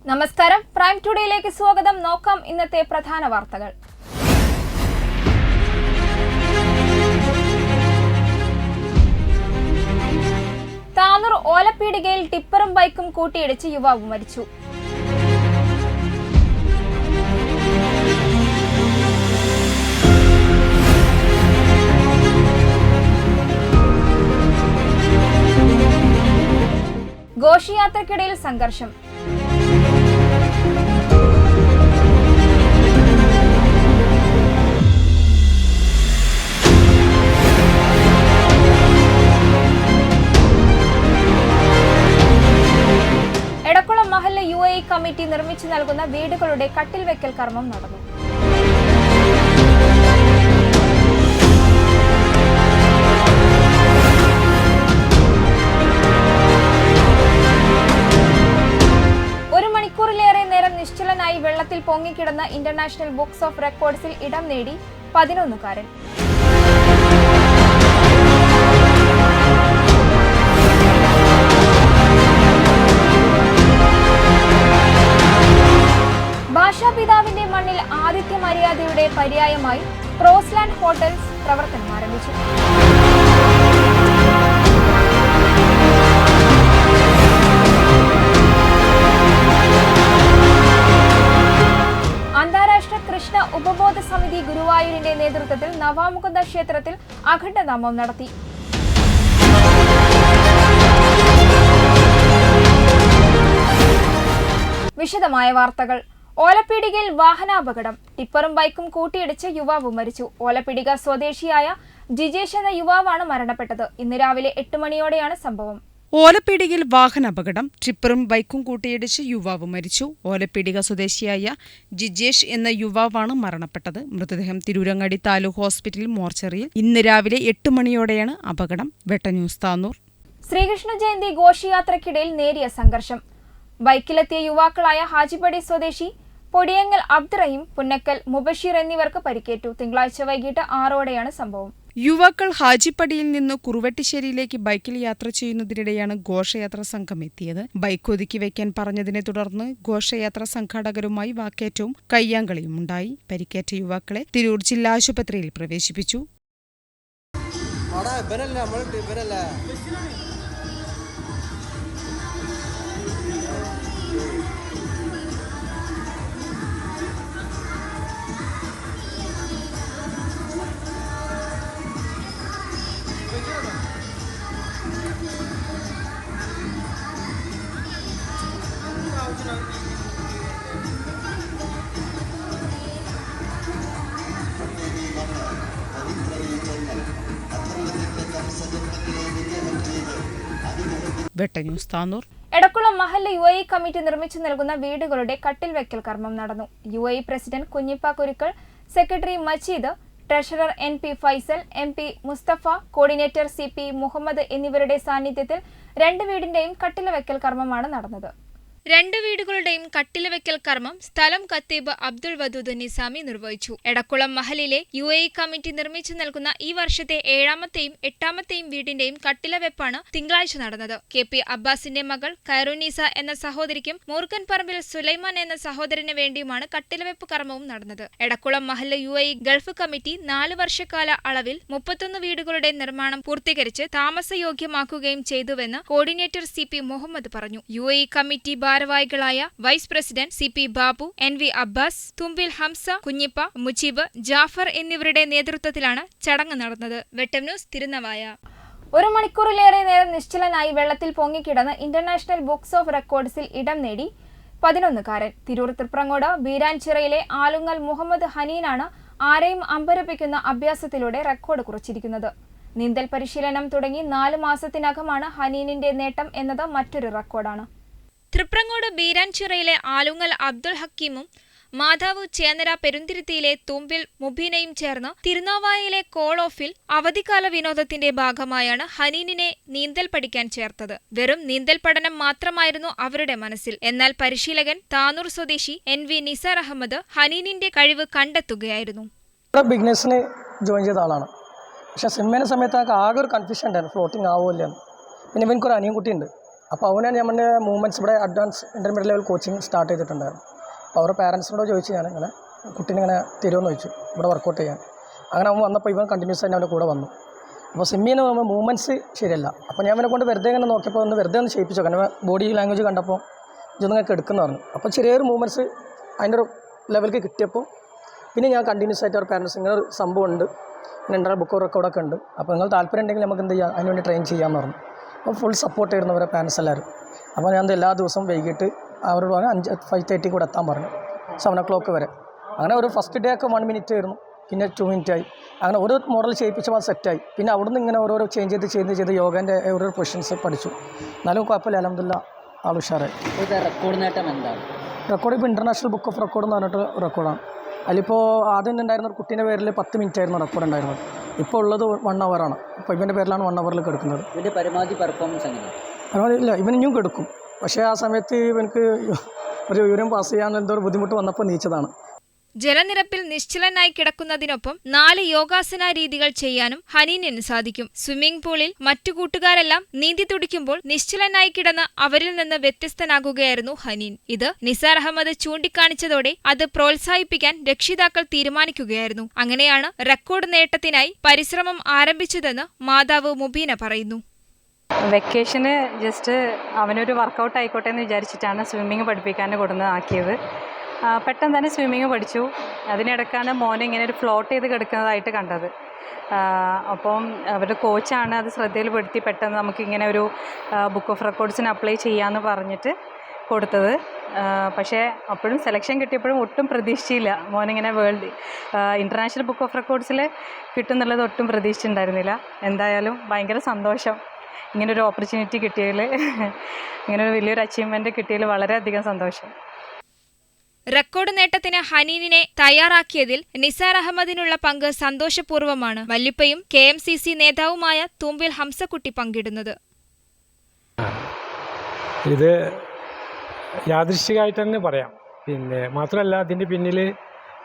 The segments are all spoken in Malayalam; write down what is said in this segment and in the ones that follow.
നമസ്കാരം, പ്രൈം ടുഡേയിലേക്ക് സ്വാഗതം. നോക്കാം ഇന്നത്തെ പ്രധാന വാർത്തകൾ. താനൂർ ഓലപ്പീടികയിൽ ടിപ്പറും ബൈക്കും കൂട്ടിയിടിച്ച് യുവാവ് മരിച്ചു. ഘോഷയാത്രയ്ക്കിടയിൽ സംഘർഷം. എടക്കുളം മഹല്ല് UAE കമ്മിറ്റി നിർമ്മിച്ചു നൽകുന്ന വീടുകളുടെ കട്ടിൽ വെക്കൽ കർമ്മം നടന്നു. ഒരു മണിക്കൂറിലേറെ നേരം നിശ്ചലനായി വെള്ളത്തിൽ പൊങ്ങിക്കിടന്ന ഇന്റർനാഷണൽ ബുക്സ് ഓഫ് റെക്കോർഡ്സിൽ ഇടം നേടി 11കാരൻ. ഭാഷാപിതാവിന്റെ മണ്ണിൽ ആതിഥ്യ മര്യാദയുടെ പര്യായമായി ക്രോസ്ലാൻഡ് ഹോട്ടൽസ് പ്രവർത്തനം ആരംഭിച്ചു. അന്താരാഷ്ട്ര കൃഷ്ണ ഉപബോധ സമിതി ഗുരുവായൂരിന്റെ നേതൃത്വത്തിൽ നവാമുകുന്ദ ക്ഷേത്രത്തിൽ അഖണ്ഡനാമം നടത്തി. വിശദമായ വാർത്തകൾ. ഓലപ്പീടികയിൽ വാഹനാപകടം. ടിപ്പറും ബൈക്കും കൂട്ടിയിടിച്ച് യുവാവ് മരിച്ചു. ഓലപ്പീടിക സ്വദേശിയായ ജിജേഷ് എന്ന യുവാവാണ് മരണപ്പെട്ടത്. ഇന്ന് രാവിലെ 8 മണിയോടെയാണ് സംഭവം. ഓലപ്പീടികയിൽ വാഹനാപകടം. ടിപ്പറും ബൈക്കും കൂട്ടിയിടിച്ച് യുവാവ് മരിച്ചു. ഓലപ്പീടിക സ്വദേശിയായ ജിജേഷ് എന്ന യുവാവാണ് മരണപ്പെട്ടത്. മൃതദേഹം തിരൂരങ്ങാടി താലൂക്ക് ഹോസ്പിറ്റൽ മോർച്ചറിയിൽ ഇന്ന് രാവിലെ 8 മണിയോടെയാണ് അപകടം. വെട്ടന്യൂസ് താനൂർ. ശ്രീകൃഷ്ണ ജയന്തി ഘോഷയാത്രയ്ക്കിടയിൽ നേരിയ സംഘർഷം. ബൈക്കിലെത്തിയ യുവാക്കളായ ഹാജിപ്പടി സ്വദേശി പൊടിയങ്ങൽ അബ്ദുറഹീം, പുന്നക്കൽ മുബഷീർ എന്നിവർക്ക് പരിക്കേറ്റു. തിങ്കളാഴ്ച വൈകിട്ട് 6ഓടെയാണ് സംഭവം. യുവാക്കൾ ഹാജിപ്പടിയിൽ നിന്ന് കുറുവട്ടിശ്ശേരിയിലേക്ക് ബൈക്കിൽ യാത്ര ചെയ്യുന്നതിനിടെയാണ് ഘോഷയാത്ര സംഘം എത്തിയത്. ബൈക്ക് ഒതുക്കി വയ്ക്കാൻ പറഞ്ഞതിനെ തുടർന്ന് ഘോഷയാത്ര സംഘാടകരുമായി വാക്കേറ്റവും കയ്യാങ്കളിയും ഉണ്ടായി. പരിക്കേറ്റ യുവാക്കളെ തിരൂർ ജില്ലാ ആശുപത്രിയിൽ പ്രവേശിപ്പിച്ചു. വെട്ടന്യൂസ് താനൂർ. എടക്കുളം മഹല്ല് UAE കമ്മിറ്റി നിർമ്മിച്ചു നൽകുന്ന വീടുകളുടെ കട്ടിൽ വെക്കൽ കർമ്മം നടന്നു. UAE president Kunhippa Kurukkal, secretary Majeed, treasurer NP Faisal, MP Mustafa, coordinator CP Muhammad എന്നിവരുടെ സാന്നിധ്യത്തിൽ 2 വീടിന്റെയും കട്ടില വെക്കൽ കർമ്മമാണ് നടന്നത്. 2 വീടുകളുടെയും കട്ടില വെക്കൽ കർമ്മം സ്ഥലം ഖത്തീബ് അബ്ദുൾ വദൂദ് നിസാമി നിർവഹിച്ചു. എടക്കുളം മഹലിലെ UAE കമ്മിറ്റി നിർമ്മിച്ചു നൽകുന്ന ഈ വർഷത്തെ 7ാമത്തെയും 8ാമത്തെയും വീടിന്റെയും കട്ടില വെപ്പാണ് തിങ്കളാഴ്ച നടന്നത്. KP അബ്ബാസിന്റെ മകൾ ഖൈറുനീസ എന്ന സഹോദരിക്കും മൂർഖൻ പറമ്പിൽ സുലൈമാൻ എന്ന സഹോദരന് വേണ്ടിയുമാണ് കട്ടിലവെപ്പ് കർമ്മവും നടന്നത്. എടക്കുളം മഹല്ല് UAE ഗൾഫ് കമ്മിറ്റി 4 വർഷക്കാല അളവിൽ 31 വീടുകളുടെ നിർമ്മാണം പൂർത്തീകരിച്ച് താമസയോഗ്യമാക്കുകയും ചെയ്തുവെന്ന് കോർഡിനേറ്റർ CP മുഹമ്മദ് പറഞ്ഞു. UAE കമ്മിറ്റി ഭാരവാഹികളായ vice president CP Babu, NV Abbas, Thumbil Hamza, Kunhippa, Mujeeb, Jafar എന്നിവരുടെ നേതൃത്വത്തിലാണ് ചടങ്ങ് നടന്നത്. വെട്ടന്യൂസ് തിരുനവായ. ഒരു മണിക്കൂറിലേറെ നേരം നിശ്ചലനായി വെള്ളത്തിൽ പൊങ്ങിക്കിടന്ന് ഇന്റർനാഷണൽ ബുക്സ് ഓഫ് റെക്കോർഡ്സിൽ ഇടം നേടി 11കാരൻ. തിരൂർ തൃപ്രങ്ങോട് ബീരാൻചിറയിലെ ആലുങ്ങൽ മുഹമ്മദ് ഹനീനാണ് ആരെയും അമ്പരപ്പിക്കുന്ന അഭ്യാസത്തിലൂടെ റെക്കോർഡ് കുറിച്ചിരിക്കുന്നത്. നീന്തൽ പരിശീലനം തുടങ്ങി 4 മാസത്തിനകമാണ് ഹനീനിന്റെ നേട്ടം എന്നത് മറ്റൊരു റെക്കോർഡാണ്. തൃപ്രങ്ങോട് ബീരാൻചിറയിലെ ആലുങ്ങൽ അബ്ദുൽ ഹക്കീമും മാതാവ് ചേന്നര പെരുന്തിരുത്തിയിലെ തുമ്പിൽ മുബീനയും ചേർന്ന് തിരുനാവായയിലെ കോൾ ഓഫിൽ അവധിക്കാല വിനോദത്തിന്റെ ഭാഗമായാണ് ഹനീനിനെ നീന്തൽ പഠിക്കാൻ ചേർത്തത്. വെറും നീന്തൽ പഠനം മാത്രമായിരുന്നു അവരുടെ മനസ്സിൽ. എന്നാൽ പരിശീലകൻ താനൂർ സ്വദേശി NV നിസാർ അഹമ്മദ് ഹനീനിന്റെ കഴിവ് കണ്ടെത്തുകയായിരുന്നു. ബിഗ്നസിന് ജോയിൻ ചെയ്ത ആളാണ്. പക്ഷേ സ്വിമ്മിൻ്റെ സമയത്ത് നമുക്ക് ആകെ ഒരു കൺഫ്യൂഷൻ ഉണ്ടായിരുന്നു, ഫ്ലോട്ടിങ് ആവുമല്ലെന്ന്. പിന്നെ ഇവനക്കൊരു അനിയൻകുട്ടിയുണ്ട്. അപ്പോൾ അവനാണ് നമ്മുടെ മൂവ്മെൻറ്റ്സ് ഇവിടെ advance intermediate level coaching start ചെയ്തിട്ടുണ്ടായിരുന്നു. അപ്പോൾ അവരുടെ പാരൻസിനോട് ചോദിച്ചു, ഞാൻ ഇങ്ങനെ കുട്ടീനെ ഇങ്ങനെ തരുമെന്ന് ചോദിച്ചു ഇവിടെ വർക്കൗട്ട് ചെയ്യാൻ. അങ്ങനെ അവൻ വന്നപ്പോൾ ഇവൻ കണ്ടിന്യൂസ് ആയിട്ട് അവൻ്റെ കൂടെ വന്നു. അപ്പോൾ സ്വിമ്മിന് നമ്മൾ മൂവ്മെൻറ്റ്സ് ശരിയല്ല. അപ്പോൾ ഞാൻ അവനെ കൊണ്ട് വെറുതെ ഇങ്ങനെ നോക്കിയപ്പോൾ ഒന്ന് വെറുതെ ഒന്ന് ചെയ്യിപ്പിച്ചു. കാരണം ബോഡി ലാംഗ്വേജ് കണ്ടപ്പോൾ ഇതൊന്നും നിങ്ങൾക്ക് എടുക്കുന്നു പറഞ്ഞു. അപ്പോൾ ചെറിയൊരു മൂവ്മെൻറ്റ്സ് അതിൻ്റെ ഒരു ലെവലിലേക്ക് കിട്ടിയപ്പോൾ പിന്നെ ഞാൻ കണ്ടിന്യൂസ് ആയിട്ട് അവർ പാരൻസ് ഇങ്ങനെ ഒരു സംഭവം ഉണ്ട്, ഇങ്ങനെ ഉണ്ടാകുന്ന ബുക്ക് റെക്കോർഡൊക്കെ ഉണ്ട്, അപ്പോൾ നിങ്ങൾ താല്പര്യം ഉണ്ടെങ്കിൽ നമുക്ക് എന്ത് ചെയ്യാം, അതിന് വേണ്ടി ട്രെയിൻ ചെയ്യാമെന്ന് പറഞ്ഞു. അപ്പോൾ ഫുൾ സപ്പോർട്ട് ചെയ്യുന്നു അവരെ പാരൻസ് എല്ലാവരും. അപ്പോൾ ഞാൻ എല്ലാ ദിവസവും വൈകിട്ട് അവരോട് പറഞ്ഞു 5:30 കൂടെ എത്താൻ പറഞ്ഞു, 7 o'clock വരെ. അങ്ങനെ ഒരു ഫസ്റ്റ് ഡേ ഒക്കെ 1 minute ആയിരുന്നു, പിന്നെ 2 minute ആയി. അങ്ങനെ ഓരോ മോഡൽ ചെയ്യിപ്പിച്ചപ്പോൾ അത് സെറ്റായി. പിന്നെ അവിടുന്ന് ഇങ്ങനെ ഓരോരോ ചേഞ്ച് ചെയ്ത് യോഗേൻ്റെ ഓരോ പൊസിഷൻസ് പഠിച്ചു. എന്നാലും കുഴപ്പമില്ല, അൽഹംദുലില്ലാ ആൾ ഉഷാറായി. റെക്കോർഡ് നേട്ടം എന്താണ്? റെക്കോർഡ് ഇപ്പോൾ ഇൻ്റർനാഷണൽ ബുക്ക് ഓഫ് റെക്കോർഡ് എന്ന് പറഞ്ഞിട്ട് റെക്കോർഡാണ്. അതിലിപ്പോൾ ആദ്യം ഉണ്ടായിരുന്ന ഒരു കുട്ടീൻ്റെ പേരിൽ 10 minute ആയിരുന്നു റെക്കോർഡ് ഉണ്ടായിരുന്നത്. ഇപ്പോൾ ഉള്ളത് 1 hour ആണ്. ഇപ്പോൾ ഇവൻ്റെ പേരിലാണ് 1 hour എടുക്കുന്നത്. ഇതിൻ്റെ പരമാവധി പെർഫോമൻസ് എങ്ങനെ? പരമാവധി ഇല്ല, ഇവൻ ഇനിയും എടുക്കും. പക്ഷേ ആ സമയത്ത് ഇവനക്ക് ഒരു യൂറിൻ പാസ് ചെയ്യാൻ എന്തോ ഒരു ബുദ്ധിമുട്ട് വന്നപ്പോൾ നീച്ചതാണ്. ജലനിരപ്പിൽ നിശ്ചലനായി കിടക്കുന്നതിനൊപ്പം 4 യോഗാസന രീതികൾ ചെയ്യാനും ഹനീനിന് സാധിക്കും. സ്വിമ്മിംഗ് പൂളിൽ മറ്റു കൂട്ടുകാരെല്ലാം നീന്തി തുടിക്കുമ്പോൾ നിശ്ചലനായി കിടന്ന് അവരിൽ നിന്ന് വ്യത്യസ്തനാകുകയായിരുന്നു ഹനീൻ. ഇത് നിസാർ അഹമ്മദ് ചൂണ്ടിക്കാണിച്ചതോടെ അത് പ്രോത്സാഹിപ്പിക്കാൻ രക്ഷിതാക്കൾ തീരുമാനിക്കുകയായിരുന്നു. അങ്ങനെയാണ് റെക്കോർഡ് നേട്ടത്തിനായി പരിശ്രമം ആരംഭിച്ചതെന്ന് മാതാവ് മുബീന പറയുന്നു. വെക്കേഷന് ജസ്റ്റ് അവനൊരു വർക്കൗട്ട് ആയിക്കോട്ടെ എന്ന് വിചാരിച്ചിട്ടാണ് സ്വിമ്മിങ് പഠിപ്പിക്കാൻ ആക്കിയത്. പെട്ടെന്ന് തന്നെ സ്വിമ്മിങ് പഠിച്ചു. അതിനിടയ്ക്കാണ് മോനെ ഇങ്ങനെ ഒരു ഫ്ലോട്ട് ചെയ്ത് കിടക്കുന്നതായിട്ട് കണ്ടത്. അപ്പം അവരുടെ കോച്ചാണ് അത് ശ്രദ്ധയിൽപ്പെടുത്തി പെട്ടെന്ന് നമുക്കിങ്ങനെ ഒരു ബുക്ക് ഓഫ് റെക്കോർഡ്സിന് അപ്ലൈ ചെയ്യാമെന്ന് പറഞ്ഞിട്ട് കൊടുത്തത്. പക്ഷേ അപ്പോഴും സെലക്ഷൻ കിട്ടിയപ്പോഴും ഒട്ടും പ്രതീക്ഷിച്ചില്ല മോനിങ്ങനെ വേൾഡ് ഇൻ്റർനാഷണൽ ബുക്ക് ഓഫ് റെക്കോർഡ്സിൽ കിട്ടുമെന്നുള്ളത് ഒട്ടും പ്രതീക്ഷിച്ചിട്ടുണ്ടായിരുന്നില്ല. എന്തായാലും ഭയങ്കര സന്തോഷം ഇങ്ങനൊരു ഓപ്പർച്യൂണിറ്റി കിട്ടിയതിൽ, ഇങ്ങനൊരു വലിയൊരു അച്ചീവ്മെൻറ്റ് കിട്ടിയതിൽ വളരെയധികം സന്തോഷം. റെക്കോർഡ് നേട്ടത്തിന് ഹനീനിനെ തയ്യാറാക്കിയതിൽ നിസാർ അഹമ്മദിനുള്ള പങ്ക് സന്തോഷപൂർവ്വമാണ് വല്ലിപ്പയും KMCC നേതാവുമായ തുമ്പിൽ ഹംസക്കുട്ടി പങ്കിടുന്നത്. ഇത് യാദൃശ്ചികമായിട്ട് തന്നെ പറയാം. പിന്നെ മാത്രമല്ല അതിൻ്റെ പിന്നിൽ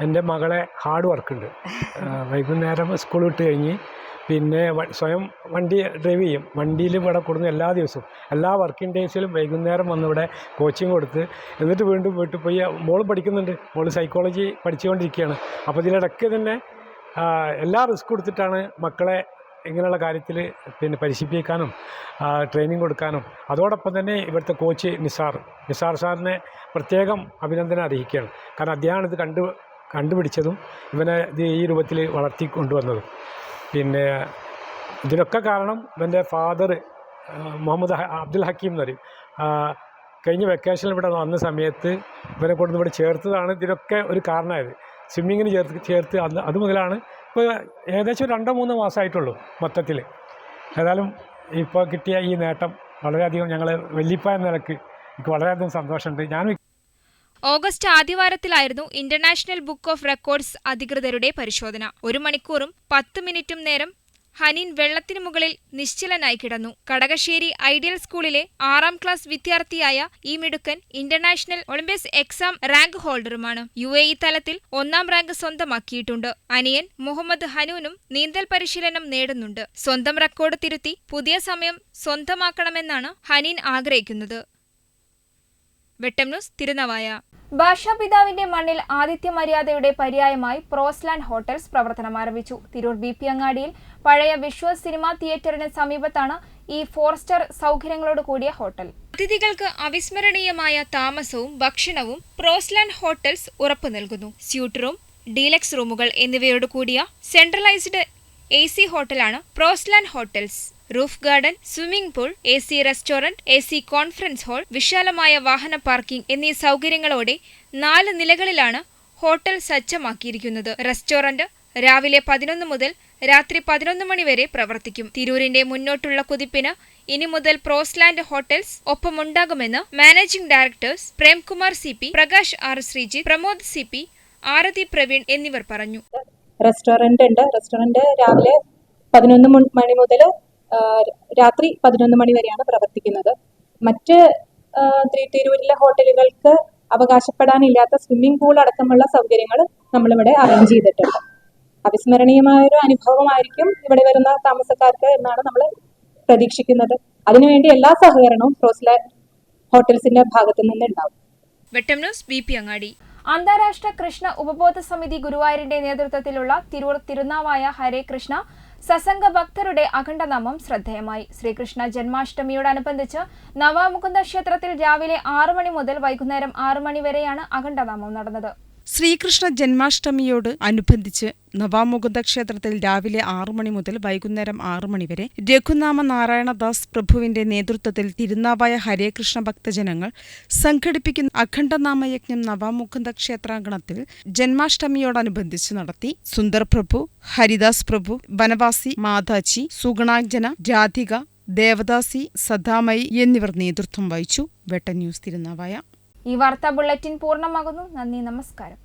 എൻ്റെ മകളെ ഹാർഡ് വർക്കുണ്ട്. വൈകുന്നേരം സ്കൂൾ വിട്ട് കഴിഞ്ഞ് പിന്നെ സ്വയം വണ്ടി ഡ്രൈവ് ചെയ്യും. വണ്ടിയിൽ ഇവിടെ കൊടുന്ന് എല്ലാ ദിവസവും എല്ലാ വർക്കിംഗ് ഡേയ്സിലും വൈകുന്നേരം വന്ന് ഇവിടെ കോച്ചിങ് കൊടുത്ത് എന്നിട്ട് വീണ്ടും വീട്ടിൽ പോയി മോൾ പഠിക്കുന്നുണ്ട്. മോൾ സൈക്കോളജി പഠിച്ചുകൊണ്ടിരിക്കുകയാണ്. അപ്പോൾ ഇതിനിടയ്ക്ക് തന്നെ എല്ലാ റിസ്ക് കൊടുത്തിട്ടാണ് മക്കളെ ഇങ്ങനെയുള്ള കാര്യത്തിൽ പിന്നെ പരിശീലിപ്പിക്കാനും ട്രെയിനിങ് കൊടുക്കാനും. അതോടൊപ്പം തന്നെ ഇവിടുത്തെ കോച്ച് നിസാർ സാറിനെ പ്രത്യേകം അഭിനന്ദനം അറിയിക്കുകയാണ്. കാരണം അദ്ദേഹമാണ് ഇത് കണ്ടുപിടിച്ചതും ഇവനെ ഇത് ഈ രൂപത്തിൽ വളർത്തി കൊണ്ടുവന്നതും. പിന്നെ ഇതിനൊക്കെ കാരണം എൻ്റെ ഫാദർ മുഹമ്മദ് അബ്ദുൽ ഹക്കീം എന്ന് പറയും. കഴിഞ്ഞ വെക്കേഷനിൽ ഇവിടെ വന്ന സമയത്ത് ഇവനെ കൊണ്ട് ഇവിടെ ചേർത്തതാണ് ഇതിനൊക്കെ ഒരു കാരണമായത്. സ്വിമ്മിങ്ങിന് ചേർത്ത് അത് മുതലാണ് ഇപ്പോൾ ഏകദേശം 2-3 മാസമായിട്ടുള്ളൂ മൊത്തത്തിൽ. ഏതായാലും ഇപ്പോൾ കിട്ടിയ ഈ നേട്ടം വളരെയധികം ഞങ്ങൾ വല്യപ്പ എന്ന നിലക്ക് എനിക്ക് വളരെയധികം സന്തോഷമുണ്ട്. ഓഗസ്റ്റ് ആദ്യവാരത്തിലായിരുന്നു ഇന്റർനാഷണൽ ബുക്ക് ഓഫ് റെക്കോർഡ്സ് അധികൃതരുടെ പരിശോധന. 1 മണിക്കൂറും 10 മിനിറ്റും നേരം ഹനീൻ വെള്ളത്തിനു മുകളിൽ നിശ്ചലനായി കിടന്നു. കടകശ്ശേരി ഐഡിയൽ സ്കൂളിലെ 6ാം ക്ലാസ് വിദ്യാർത്ഥിയായ ഈ മിടുക്കൻ ഇന്റർനാഷണൽ ഒളിമ്പിക്സ് എക്സാം റാങ്ക് ഹോൾഡറുമാണ്. UAE തലത്തിൽ 1ാം റാങ്ക് സ്വന്തമാക്കിയിട്ടുണ്ട്. അനിയൻ മുഹമ്മദ് ഹനൂനും നീന്തൽ പരിശീലനം നേടുന്നുണ്ട്. സ്വന്തം റെക്കോർഡ് തിരുത്തി പുതിയ സമയം സ്വന്തമാക്കണമെന്നാണ് ഹനീൻ ആഗ്രഹിക്കുന്നത്. വെട്ടം ന്യൂസ്, തിരുനാവായ. ഭാഷാപിതാവിന്റെ മണ്ണിൽ ആതിഥ്യ മര്യാദയുടെ പര്യായമായി പ്രോസ്ലാൻഡ് ഹോട്ടൽസ് പ്രവർത്തനം ആരംഭിച്ചു. തിരൂർ BP അങ്ങാടിയിൽ പഴയ വിഷ്വൽ സിനിമാ തിയേറ്ററിന് സമീപത്താണ് ഈ 4-star സൗകര്യങ്ങളോട് കൂടിയ ഹോട്ടൽ. അതിഥികൾക്ക് അവിസ്മരണീയമായ താമസവും ഭക്ഷണവും പ്രോസ്ലാൻഡ് ഹോട്ടൽസ് ഉറപ്പു നൽകുന്നു. സ്യൂട്ട് റൂം, ഡീലക്സ് റൂമുകൾ എന്നിവയോട് കൂടിയ സെൻട്രലൈസ്ഡ് AC ഹോട്ടലാണ് Prosland hotels. Roof garden, swimming pool, AC restaurant, AC conference hall, വിശാലമായ വാഹന പാർക്കിംഗ് എന്നീ സൗകര്യങ്ങളോടെ 4 നിലകളിലാണ് ഹോട്ടൽ സജ്ജമാക്കിയിരിക്കുന്നത്. റെസ്റ്റോറന്റ് രാവിലെ 11 മുതൽ രാത്രി 11 മണി വരെ പ്രവർത്തിക്കും. തിരൂരിന്റെ മുന്നോട്ടുള്ള കുതിപ്പിന് ഇനി മുതൽ പ്രോസ്ലാൻഡ് ഹോട്ടൽസ് ഒപ്പമുണ്ടാകുമെന്ന് managing directors Premkumar CP, Prakash R. Sreejith, Pramod CP, Arathi Praveen എന്നിവർ പറഞ്ഞു. റെസ്റ്റോറന്റ് ഉണ്ട്. റെസ്റ്റോറന്റ് രാവിലെ 11 മണി മുതൽ രാത്രി 11 മണി വരെയാണ് പ്രവർത്തിക്കുന്നത്. മറ്റ് തിരൂരിലെ ഹോട്ടലുകൾക്ക് അവകാശപ്പെടാനില്ലാത്ത സ്വിമ്മിംഗ് പൂൾ അടക്കമുള്ള സൗകര്യങ്ങൾ നമ്മളിവിടെ അറേഞ്ച് ചെയ്തിട്ടുണ്ട്. അവിസ്മരണീയമായൊരു അനുഭവമായിരിക്കും ഇവിടെ വരുന്ന താമസക്കാർക്ക് എന്നാണ് നമ്മൾ പ്രതീക്ഷിക്കുന്നത്. അതിനുവേണ്ടി എല്ലാ സഹകരണവും പ്രോസ്ലാൻഡ് ഹോട്ടൽസിന്റെ ഭാഗത്തു നിന്നുണ്ടാവും. വെട്ടം ന്യൂസ് BP അങ്ങാടി. അന്താരാഷ്ട്ര കൃഷ്ണ ഉപബോധ സമിതി ഗുരുവായൂരിന്റെ നേതൃത്വത്തിലുള്ള തിരൂർ തിരുനാവായ ഹരേ കൃഷ്ണ സസംഗ ഭക്തരുടെ അഖണ്ഡനാമം ശ്രദ്ധേയമായി. ശ്രീകൃഷ്ണ ജന്മാഷ്ടമിയോടനുബന്ധിച്ച് നവാമുകുന്ദ ക്ഷേത്രത്തിൽ രാവിലെ 6 മണി മുതൽ വൈകുന്നേരം 6 മണി വരെയാണ് അഖണ്ഡനാമം നടന്നത്. ശ്രീകൃഷ്ണ ജന്മാഷ്ടമിയോട് അനുബന്ധിച്ച് നവാമുകുന്ദ ക്ഷേത്രത്തിൽ രാവിലെ 6 മണി മുതൽ വൈകുന്നേരം 6 മണി വരെ രഘുനാമ നാരായണദാസ് പ്രഭുവിന്റെ നേതൃത്വത്തിൽ തിരുനാവായ ഹരേകൃഷ്ണ ഭക്തജനങ്ങൾ സംഘടിപ്പിക്കുന്ന അഖണ്ഡനാമയജ്ഞം നവാമുകുന്ദ ക്ഷേത്രാങ്കണത്തിൽ ജന്മാഷ്ടമിയോടനുബന്ധിച്ച് നടത്തി. സുന്ദർ പ്രഭു, ഹരിദാസ് പ്രഭു, വനവാസി, മാതാജി, സുഗുണാഞ്ജന, രാധിക, ദേവദാസി, സദാമയി എന്നിവർ നേതൃത്വം വഹിച്ചു. വെട്ടം ന്യൂസ് തിരുനാവായ. ഈ വാർത്താ ബുള്ളറ്റിൻ പൂർണ്ണമാകുന്നു. നന്ദി, നമസ്കാരം.